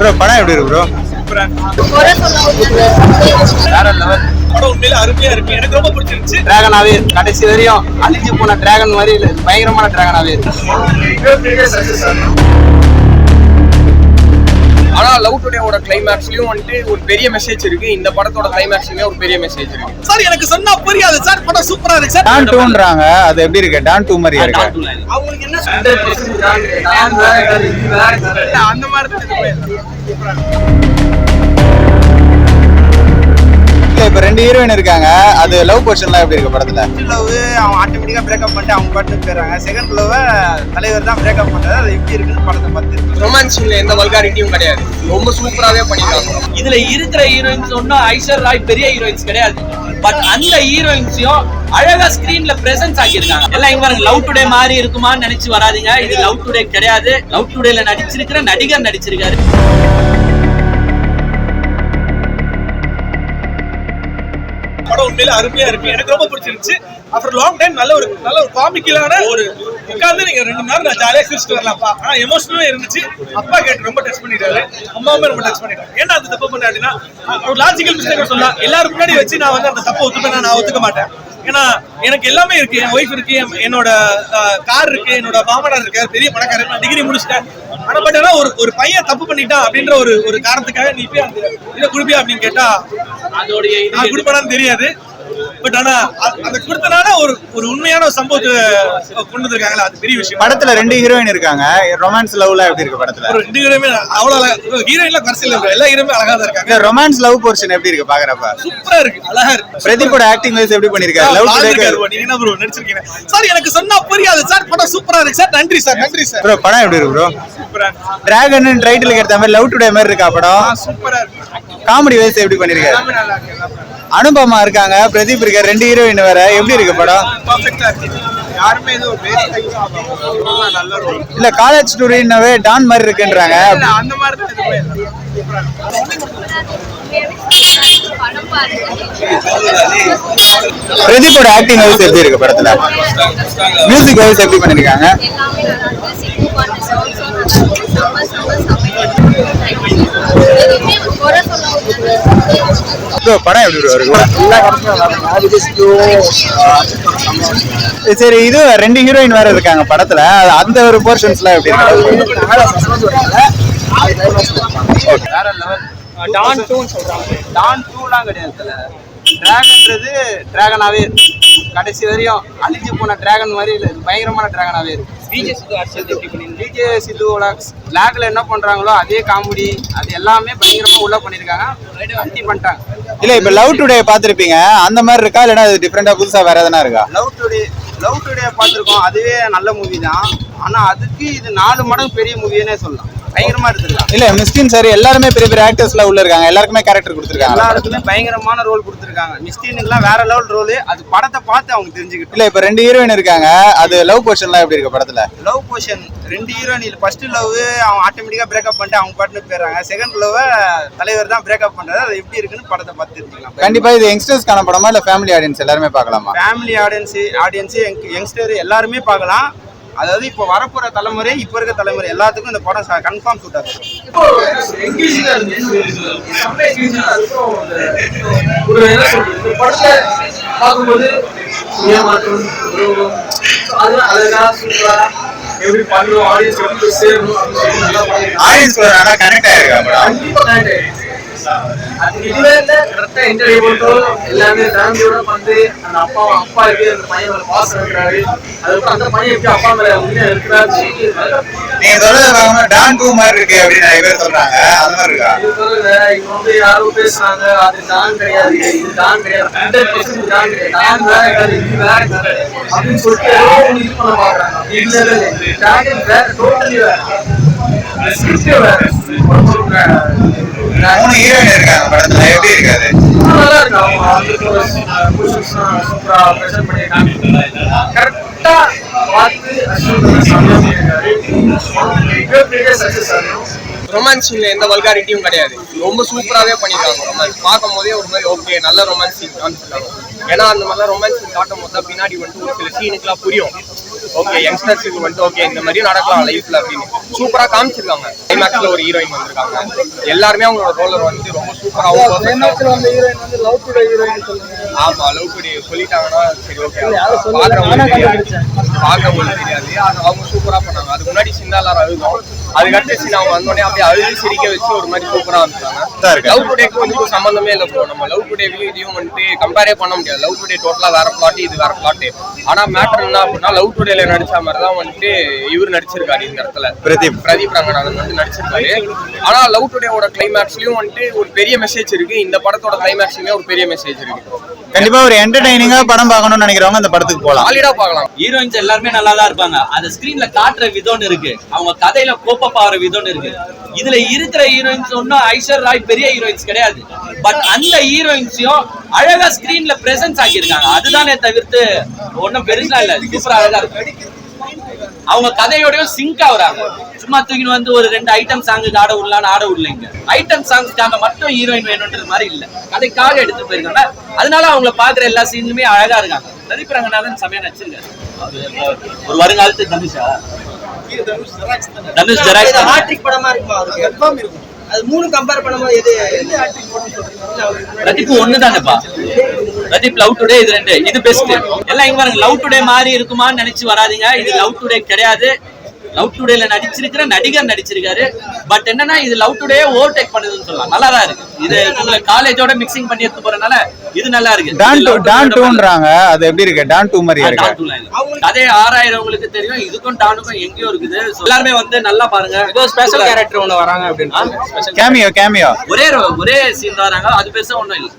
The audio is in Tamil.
ப்ரோ படம் எப்படி இருக்கு ப்ரோ? சூப்பரா வேற லெவல் படம் உண்மையில அருமையா இருக்கு. எனக்கு ரொம்ப பிடிச்சிருந்துச்சு. டிராகனாவே கடைசி வரையும் அழிஞ்சு போன டிராகன் மாதிரி இல்ல, பயங்கரமான டிராகனாவே இருக்கு. ஆனா லவ் டுடேவோட கிளைமேக்ஸ்லயும் வந்துட்டு ஒரு பெரிய மெசேஜ் இருக்கு. இந்த படத்தோட கிளைமேக்ஸ்லயும் ஒரு பெரிய மெசேஜ் இருக்கு. சார் எனக்கு சொன்னா புரியாது சார், படம் சூப்பரா இருக்கு சார். டான் 2ன்றாங்க, அது எப்படி இருக்கு? டான் 2 மாதிரி இருக்கு. அவங்களுக்கு என்ன அந்த மாதிரி இப்ப 2 ஹீரோயின் இருக்காங்க, அது லவ் போர்ஷன்லாம் எப்படி இருக்கு படத்துல? லவ் அவன் ஆட்டோமேட்டிக்கா பிரேக்கப் பண்ணிட்டு அவங்க பாட்டு போயிடுறாங்க. செகண்ட் லவ் தலைவர் தான் பிரேக்கப் பண்றது. அது எப்படி இருக்குன்னு படத்தை பார்த்து ரொமான்ஸ்ல எந்த வல்காரிட்டியும் கிடையாது. ரொம்ப சூப்பராவே பண்ணிருக்காங்க. இதுல இருக்கிற ஹீரோயின்ஸ் ஒன்னும் ஐஸ்வர் ராய் பெரிய ஹீரோயின்ஸ் கிடையாது. பட் அந்த ஹீரோயின்ஸையும் அழகா ஸ்கிரீன்ல பிரசன்ஸ் ஆக்கியிருக்காங்க. எல்லாம் இங்க பாருங்க, லவ் டுடே மாதிரி இருக்குமான்னு நினைச்சு வராதீங்க. இது லவ் டுடே கிடையாது. லவ் டுடேல நடிச்சிருக்கிற நடிகர் நடிச்சிருக்காரு. படம் உண்மையில அருமையா இருக்கு. எனக்கு ரொம்ப பிடிச்சிருந்துச்சு. அப்புறம் லாங் டைம் நல்ல ஒரு காமிக்கலான ஒரு உட்கார்ந்து நீங்க 2 மணி நேரம் நான் ஜாலியா சிரிச்சுட்டு வரலாம்ப்பா. ஆனா எமோஷனலா இருந்துச்சு. அப்பா கேட்டு ரொம்ப டச் பண்ணிட்டாரு, அம்மாவுமே ரொம்ப டச் பண்ணிட்டாரு. ஏன்னா அந்த தப்பு பண்ண அப்படின்னா ஒரு லாஜிக்கல் மிஸ்டேக் சொல்லலாம். எல்லாரும் முன்னாடி வச்சு நான் வந்து அந்த தப்பை ஒத்துப்பேன், நான் ஒத்துக்க மாட்டேன். ஏன்னா எனக்கு எல்லாமே இருக்கு. என் ஒய்ஃப் இருக்கு, என்னோட கார் இருக்கு, என்னோட மாமனார் இருக்காரு, பெரிய பணக்காரர், நான் டிகிரி முடிச்சிட்டேன். ஆனா பட் ஆனா ஒரு பையன் தப்பு பண்ணிட்டான் அப்படின்ற ஒரு காரணத்துக்காக நீ போய் அந்த இதை குடுப்பியா அப்படின்னு கேட்டா அதோடைய நான் குடுப்படான்னு தெரியாது. பட் ஆனா அந்த கொடுத்தனால ஒரு உண்மையான சம்பவத்தை கொண்டு வந்திருக்காங்களா, அது பெரிய விஷயம். படத்துல 2 ஹீரோயின் இருக்காங்க, ரொமான்ஸ் லவ்ல எப்படி இருக்கு படத்துல? ஒரு 2 ஹீரோயுமே அவ்வளவு ஹீரோயின்ல குறைச்சல் இல்ல, எல்லா ஹீரோயுமே அழகா தான் இருக்காங்க. ரொமான்ஸ் லவ் போர்ஷன் எப்படி இருக்கு பாக்குறப்ப? சூப்பரா இருக்கு, அழகா இருக்கு. பிரதீப்போட ஆக்டிங் வைஸ் எப்படி பண்ணிருக்காரு? லவ் டுடே நீங்க என்ன ப்ரோ நடிச்சிருக்கீங்க சார்? எனக்கு சொன்னா புரியாது சார், படம் சூப்பரா இருக்கு சார். நன்றி சார், நன்றி சார். ப்ரோ படம் எப்படி இருக்கு ப்ரோ? சூப்பரா டிராகன் டைட்டிலுக்கு ஏத்த மாதிரி லவ் டுடே மாதிரி இருக்கா படம்? சூப்பரா இருக்கு. காமெடி வைஸ் எப்படி பண்ணிருக்காரு? நல்லா இருக்கு. அனுபமா இருக்காங்க, பிரதீப் இருக்காரு, 2 ஹீரோயின் வேற. எப்படி இருக்கு படம்? பர்ஃபெக்ட்டா இருக்கு. யாருமே இது ஒரு பேசிக் நல்ல ரோல் இல்ல காலேஜ் ஸ்டூடெண்ட்னாவே டான் மாதிரி இருக்குன்றாங்க. இல்ல அந்த மாதிரி தான் எதுவுமே இல்ல. பிரதீப்போட ஆக்டிங் வைஸ் எப்படி இருக்கு படத்துல? மியூசிக் வைஸ் எப்படி பண்ணிருக்காங்க? படம் எப்படி இருக்கு? சரி, இது 2 ஹீரோயின் வேற இருக்காங்க படத்துல, அந்த ஒரு போர்ஷன்ஸ்லாம் எப்படி இருக்கு? வேற லெவல். டான் 2 சொல்றாங்க. டான் 2லாம் கிடையாது. டிராகன்றது டிராகனாவே கடைசி வரையும் அழிஞ்சு போன டிராகன் மாதிரி இல்ல, பயங்கரமான டிராகனாவே இருக்கு. டிஜே சித்துவோட லாக்ல என்ன பண்றாங்களோ அதே காமெடி, அது எல்லாமே பயங்கரமா உள்ள பண்ணிருக்காங்க, அல்டி பண்ணிட்டாங்க. இல்ல இப்ப லவ் டுடே பாத்திருப்பீங்க, அந்த மாதிரி இருக்கா இல்லனா அது டிஃபரெண்டா புதுசா வேற எதனா இருக்கா? லவ் டுடே பாத்திருக்கோம், அதுவே நல்ல மூவி தான். ஆனா அதுக்கு இது 4 மடங்கு பெரிய மூவினே சொல்லலாம். பயங்கரமா எடுத்துருக்காங்க. இல்ல மிஸ்டின் சார் எல்லாருமே பெரிய பெரிய ஆக்டர்ஸ்ல உள்ள இருக்காங்க, எல்லாருக்குமே கேரக்டர் கொடுத்துருக்காங்க. எல்லாருக்குமே பயங்கரமான ரோல் கொடுத்துருக்காங்க. மிஸ்டினுக்குலாம் வேற லெவல் ரோல். அது படத்தை பார்த்து அவங்க தெரிஞ்சுக்கிட்டு. இல்ல இப்ப 2 ஹீரோயின் இருக்காங்க, அது லவ் போர்ஷன்லாம் எப்படி இருக்கு படத்துல? Love portion 2 heroine. First love அவன் ஆட்டோமேட்டிக்கா பிரேக்கப் பண்ணிட்டு அவங்க பாட்டு போயிடுறாங்க. செகண்ட் லவ் தலைவர் தான் பிரேக்கப் பண்றது. அது எப்படி இருக்குன்னு படத்தை பார்த்து தெரிஞ்சுக்கலாம். கண்டிப்பா இது யங்ஸ்டர்ஸ்க்கான படமா இல்ல ஃபேமிலி ஆடியன்ஸ் எல்லாருமே பார்க்கலாமா? ஃபேமிலி ஆடியன்ஸ் யங்ஸ்டர் எல்லாருமே பார்க்கலாம். அதாவது இப்போ வரப்போற தலைமுறை, இப்போ இருக்க தலைமுறை எல்லாத்துக்கும் இந்த படம் கன்ஃபார்ம் சூட் ஆகும். எல்லாமே ஃபேமிலியோட வந்து அந்த அப்பா இருக்கு, அந்த பையனோட பாசம் இருக்கிறாரு. அதுக்கப்புறம் அந்த பையன் எப்படி அப்பா மேல உண்மையா இருக்கிறாரு. நீங்க சொல்றது டான் 2 மாதிரி இருக்கு அப்படின்னு நிறைய பேர் சொல்றாங்க, அந்த மாதிரி இருக்கா? இவங்க வந்து யாரும் பேசுறாங்க, அது டான் கிடையாது, இது டான் கிடையாது, 100% டான் கிடையாது, டான் வேற கிடையாது, இது வேற கிடையாது அப்படின்னு சொல்லிட்டு இது பண்ண பாக்குறாங்க. இல்ல டான் வேற, டோட்டலி வேற. மூணு ஹீரோயின் இருக்காங்க படத்துல, எப்படி இருக்காது? நல்லா இருக்கு. அவங்க சூப்பரா பிரசன்ட் பண்ணிருக்காங்க. கரெக்டா பார்த்து ரொமான்ஸ்ல எந்த வல்காரிட்டியும் கிடையாது. ரொம்ப சூப்பராகவே பண்ணிருக்காங்க. ரொமான்ஸ் பார்க்கும் போதே ஒரு மாதிரி ஓகே, நல்ல ரொமான்ஸ் சீன் காமிச்சிருக்காங்க. ஏன்னா அந்த மாதிரிலாம் ரொமான்ஸ் சீன் காட்டும் போது பின்னாடி வந்துட்டு ஒரு சில சீனுக்குலாம் புரியும். ஓகே யங்ஸ்டர்ஸுக்கு வந்துட்டு ஓகே இந்த மாதிரியும் நடக்கலாம் லைஃப்ல அப்படின்னு சூப்பரா காமிச்சிருக்காங்க. கிளைமேக்ஸ்ல ஒரு ஹீரோயின் வந்திருக்காங்க, எல்லாருமே அவங்களோட ரோலர் வந்து ரொம்ப சூப்பராகவும் ஆமா லவ் டுடே சொல்லிட்டாங்கன்னா சரி ஓகே பார்க்கவங்களுக்கு தெரியாது. அவங்க சூப்பரா பண்ணாங்க. அதுக்கு முன்னாடி சின்ன எல்லாரும் அழுதும், அதுக்கடுத்து சீன் அவங்க வந்தோடனே அப்படியே அழுது சிரிக்க வச்சு ஒரு மாதிரி சூப்பரா இருந்துட்டாங்க. லவ் டுடேக்கு வந்து சம்பந்தமே இல்லை ப்ரோ. நம்ம லவ் டுடேவையும் இதையும் வந்துட்டு கம்பேரே பண்ண முடியாது. லவ் டுடே டோட்டலா வேற பிளாட், இது வேற பிளாட். ஆனா மேட்டர் என்ன அப்படின்னா லவ் டுடேல நடிச்ச மாதிரிதான் வந்துட்டு இவர் நடிச்சிருக்காரு இந்த இடத்துல. பிரதீப் ரங்கநாதன் வந்து நடிச்சிருக்காரு. ஆனா லவ் டுடேவோட கிளைமேக்ஸ்லயும் வந்துட்டு ஒரு பெரிய மெசேஜ் இருக்கு. இந்த படத்தோட கிளைமேக்ஸ்லயுமே ஒரு பெரிய மெசேஜ் இருக்கு. கண்டிப்பா ஒரு என்டர்டைனிங்கா படம் பார்க்கணும்னு நினைக்கிறவங்க அந்த படத்துக்கு போகலாம். சாலிடா பார்க்கலாம். ஹீரோயின்ஸ் எல்லாருமே நல்லா தான் இருப்பாங்க. அது ஸ்கிரீன்ல காட்டுற விதம்னு இருக்கு, அவங்க கதையில கோப்பப் ஆகிற விதம்னு இருக்கு. இதுல இருக்கிற ஹீரோயின்ஸ் ஒன்னும் ஐஸ்வர் ராய் பெரிய ஹீரோயின்ஸ் கிடையாது. பட் அந்த ஹீரோயின்ஸையும் அழகா ஸ்கிரீன்ல பிரசன்ஸ் ஆக்கியிருக்காங்க. அதுதானே தவிர்த்து ஒன்னும் பெருசா இல்ல, சூப்பரா அழகா இருக்கு. அவங்க கதையோடயும் சிங்க் ஆகுறாங்க. சும்மா தூக்கின்னு வந்து ஒரு 2 ஐட்டம் சாங்குக்கு ஆட விடலான்னு ஆட விடலைங்க. ஐட்டம் சாங்ஸ்க்காக மட்டும் ஹீரோயின் வேணும்ன்றது மாதிரி இல்ல, கதைக்காக எடுத்து போயிருக்காங்க. அதனால அவங்கள பாக்குற எல்லா சீனுமே அழகா இருக்காங்க. பிரதீப் ரங்கநாதன் செமையா நடிச்சிருக்காரு. ஒரு வருங்காலத்து தனுஷ் ஜெராக்ஸ் ஹாட்ரிக் படமா இருக்குமா? அது கன்ஃபார்ம் இருக்கும். அது மூணு கம்பேர் பண்ணும்போது எது ஹாட்ரிக் படம் சொல்றீங்க? பிரதீப் ஒண்ணுதானேப்பா. பிரதீப் லவ் டுடே இது 2 இது பெஸ்ட். எல்லாம் இங்க பாருங்க, லவ் டுடே மாதிரி இருக்குமான்னு நினைச்சு வராதீங்க. இது லவ் டுடே கிடையாது. லவ் டுடேல நடிச்சிருக்கிற நடிகர் நடிச்சிருக்காரு. பட் என்னன்னா இது லவ் டுடே ஓவர்டேக் பண்ணுதுன்னு சொல்லலாம். நல்லா தான் இருக்கு. இது உங்களை காலேஜோட மிக்சிங் பண்ணி எடுத்து போறதுனால இது நல்லா இருக்கு. டான் 2ன்றாங்க, அது எப்படி இருக்கு? டான் 2 மாதிரி இருக்கு. அதே 6000 உங்களுக்கு தெரியும். இதுக்கும் டானுக்கும் எங்கேயோ இருக்குது. எல்லாருமே வந்து நல்லா பாருங்க. ஏதோ ஸ்பெஷல் கேரக்டர் ஒன்று வராங்க அப்படின்னு கேமியோ ஒரே சீன் தான் வராங்க. அது பெருசா ஒண்ணும் இல்லை.